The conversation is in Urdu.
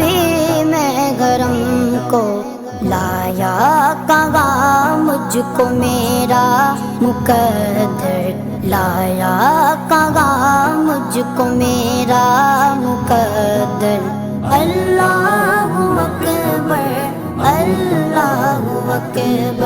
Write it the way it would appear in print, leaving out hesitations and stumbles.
بھی میں گرم کو لایا کہاں مجھ کو میرا مقدر، لایا کہاں مجھ کو میرا مقدر۔ اللہ اکبر، اللہ اکبر۔